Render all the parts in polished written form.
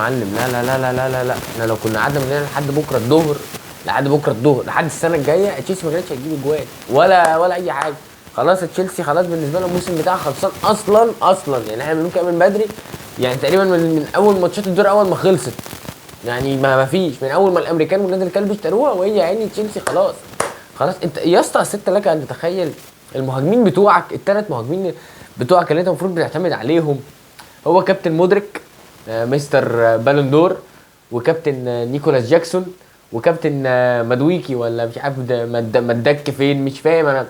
معلم، لا لا لا لا لا لا لا، احنا لو كنا قعدنا من هنا لحد بكره الظهر، لحد السنه الجايه تشيلسي ما كانتش هتجيب اجوان ولا اي حاجه. خلاص تشيلسي خلاص بالنسبه له الموسم بتاعها خلصان اصلا يعني احنا بنقول كده من بدري، يعني تقريبا من اول ماتشات الدور اول ما خلصت، يعني ما فيش من اول ما الامريكان والنادي الكلب اشتروها وهي يعني تشيلسي خلاص. خلاص انت يا اسطى ست لك ان تتخيل المهاجمين بتوعك، الثلاث مهاجمين بتوعك اللي انت المفروض بتعتمد عليهم، هو كابتن مودريك مستر بالون دور، وكابتن نيكولاس جاكسون، وكابتن مدويكي ولا مش عارف ده مدك فين مش فاهم انا.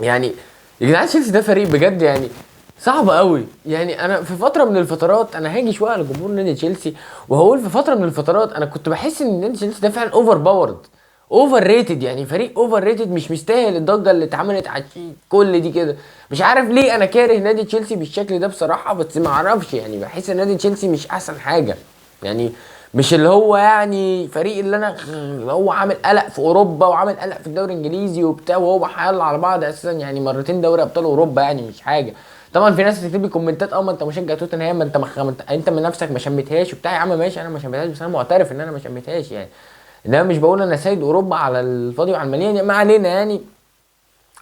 يعني يا جدعان تشيلسي ده فريق بجد يعني صعب قوي. يعني انا في فتره من الفترات انا هاجي شويه على جمهور نادي تشيلسي وهقول في فتره من الفترات انا كنت بحس ان نادي تشيلسي ده فعلا اوفر باورد، اوفر ريتد، يعني فريق اوفر ريتد مش مستاهل الضجه اللي اتعملت على كل دي كده. مش عارف ليه انا كاره نادي تشيلسي بالشكل ده بصراحه، بس ما اعرفش يعني بحس ان نادي تشيلسي مش احسن حاجه. يعني مش اللي هو يعني فريق اللي انا هو عامل قلق في اوروبا وعامل قلق في الدوري الانجليزي وبتاع، وهو حال على بعض اساسا يعني مرتين دوري ابطال اوروبا يعني مش حاجه. طبعا في ناس بتكتب لي كومنتات ما انت مشجع توتنهام، ما انت انت من نفسك ما شميتهاش وبتاع. يا عم ماشي انا ما شميتهاش، بس انا معترف ان انا ما شميتهاش يعني. انما مش بقول انا سيد اوروبا على الفاضي وعلى المليان يعني، ما علينا يعني.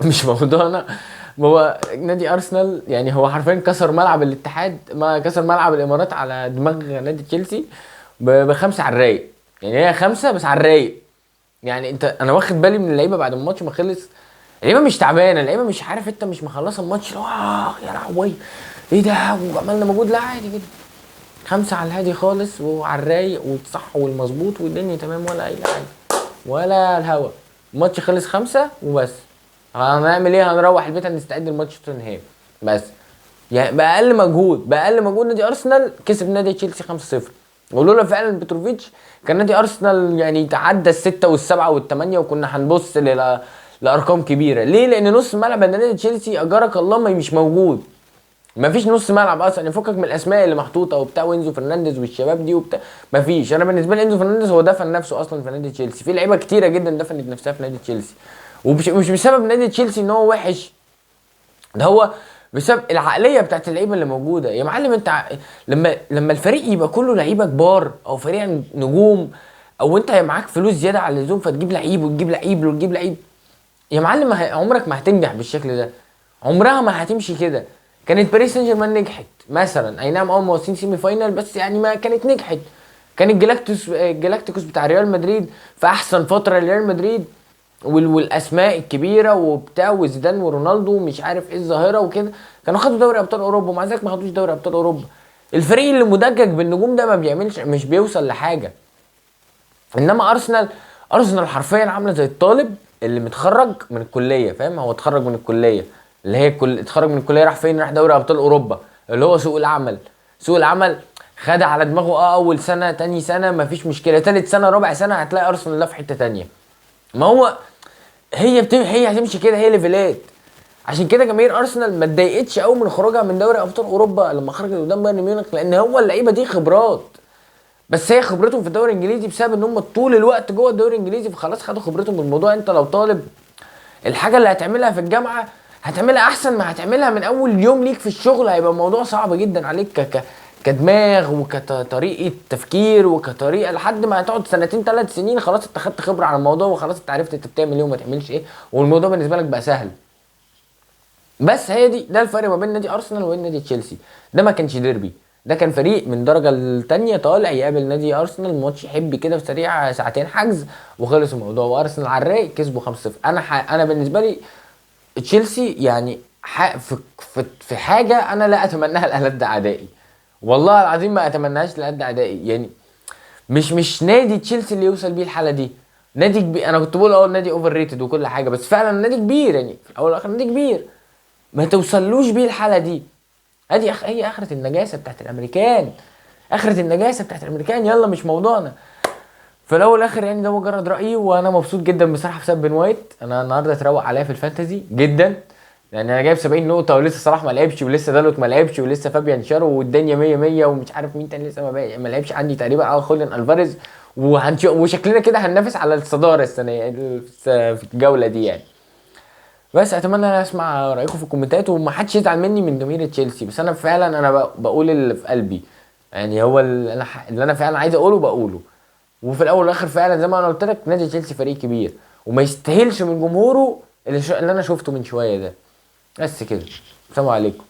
مش موضوعنا. هو نادي ارسنال يعني هو حرفيا كسر ملعب الاتحاد، ما كسر ملعب الامارات على دماغ نادي تشيلسي بخمسه على الرايق. يعني هي خمسه بس على الرايق. يعني انا واخد بالي من اللعيبه بعد ما الماتش ما خلص، اللعيبه مش تعبانه، اللعيبه مش عارف انت مش مخلصه الماتش لو يا لهوي ايه ده وعملنا مجهود، لا عادي جدا. خمسه على الهادي خالص وعلى الرايق والصح والمظبوط والدنيا تمام ولا اي حاجه ولا الهوا. الماتش خلص خمسه وبس. هنعمل ايه؟ هنروح البيت هنستعد لماتش توتنهام بس. يعني باقل مجهود نادي ارسنال كسب نادي تشيلسي 5-0. ولولا فعلا بتروفيتش كان نادي ارسنال يعني تعدى الستة والسبعة والثمانية وكنا هنبص لارقام كبيره. ليه؟ لان نص ملعب نادي تشيلسي اجرك الله ما مش موجود. ما فيش نص ملعب اصلا، يفكك من الاسماء اللي محطوطه وبتاع وينزو فرنانديز والشباب دي وبتاع. ما فيش. انا بالنسبه لي انزو فرنانديز هو دفن نفسه اصلا في نادي تشيلسي، في لعيبه كتيره جدا دفنت نفسها في نادي تشيلسي. ومش مش بسبب نادي تشيلسي ان هو وحش، ده هو بسبب العقليه بتاعت اللعيبه اللي موجوده يا معلم. انت لما الفريق يبقى كله لعيبه كبار او فريق نجوم، او انت معاك فلوس زياده على اللزوم فتجيب لعيب وتجيب لعيب وتجيب لعيب، يا معلم عمرك ما هتنجح بالشكل ده، عمرها ما هتمشي كده. كانت باريس سان جيرمان نجحت مثلا، اي نعم اول ما واصلين سيمي فاينال بس يعني ما كانت نجحت. كان الجلاكتيكوس بتاع ريال مدريد في احسن فتره لريال مدريد والاسماء الكبيره وبتاع وزيدان ورونالدو مش عارف ايه الظاهره وكده، كانوا خدوا دوري ابطال اوروبا ومع ذلك ما خدوش دوري ابطال اوروبا. الفريق اللي مدجج بالنجوم ده ما بيعملش مش بيوصل لحاجه. انما ارسنال حرفيا عامله زي الطالب اللي متخرج من الكليه، فاهم؟ هو اتخرج من الكليه اللي هي اتخرج من الكليه راح فين؟ راح دوري ابطال اوروبا اللي هو سوق العمل خد على دماغه. اول سنه تاني سنه مفيش مشكله، تالت سنه رابع سنه هتلاقي ارسنال ده في حته تانيه. ما هو هي هتمشي كده، هي ليفلات. عشان كده جماهير ارسنال ما اتضايقتش قوي من خروجها من دوري ابطال اوروبا لما خرجت قدام بايرن ميونخ، لان هو اللعيبه دي خبرات. بس هي خبرتهم في الدوري الانجليزي بسبب ان هم طول الوقت جوه الدوري الانجليزي فخلاص خدوا خبرتهم من الموضوع. انت لو طالب الحاجه اللي هتعملها في الجامعه هتعملها احسن ما هتعملها من اول يوم ليك في الشغل، هيبقى الموضوع صعب جدا عليك كدماغ وكطريقه تفكير وكطريقه لحد ما هتقعد سنتين 3 سنين خلاص انت خدت خبره على الموضوع وخلاص انت عرفت انت بتعمل ايه وما تعملش ايه، والموضوع بالنسبه لك بقى سهل. بس هي ده الفرق ما بين نادي ارسنال وبين نادي تشيلسي. ده ما كانش ديربي، ده كان فريق من الدرجه الثانيه طالع يقابل نادي ارسنال ماتش حبي كده في سريع ساعتين حجز وخلص الموضوع، وارسنال على الرايق كسبوا 5-0. انا بالنسبه لي تشيلسي يعني في حاجه انا لا اتمناها لألد اعدائي، والله العظيم ما اتمناهاش لألد اعدائي. يعني مش نادي تشيلسي اللي يوصل بيه الحاله دي. نادي كبير، انا كنت بقول نادي اوفر ريتد وكل حاجه، بس فعلا نادي كبير يعني في الاول والاخر نادي كبير ما توصلوش بيه الحاله دي. هي اخره النجاسه بتاعت الامريكان، اخره النجاسه بتاعت الامريكان، يلا مش موضوعنا. في الاول والاخر يعني ده مجرد رايي، وانا مبسوط جدا بصراحه بسبب بن وايت. انا النهارده اتروق عليا في الفانتزي جدا، يعني انا جايب 70 نقطه ولسه صلاح ما لعبش ولسه دالوت ما لعبش ولسه فابيان شارو والدنيا 100 100 ومش عارف مين تاني لسه ما لعبش عندي تقريبا خوليان الفاريز. وشكلنا كده هننافس على الصداره السنه في الجوله دي يعني. بس اتمنى ان اسمع رايكم في الكومنتات وما حدش يزعل مني من جماهير تشيلسي، بس انا فعلا انا بقول اللي في قلبي. يعني هو اللي انا فعلا عايز اقوله بقوله. وفي الاول والاخر فعلا زي ما انا قلت لك، نادي تشيلسي فريق كبير وما يستاهلش من جمهوره اللي انا شفته من شويه ده. بس كده. السلام عليكم.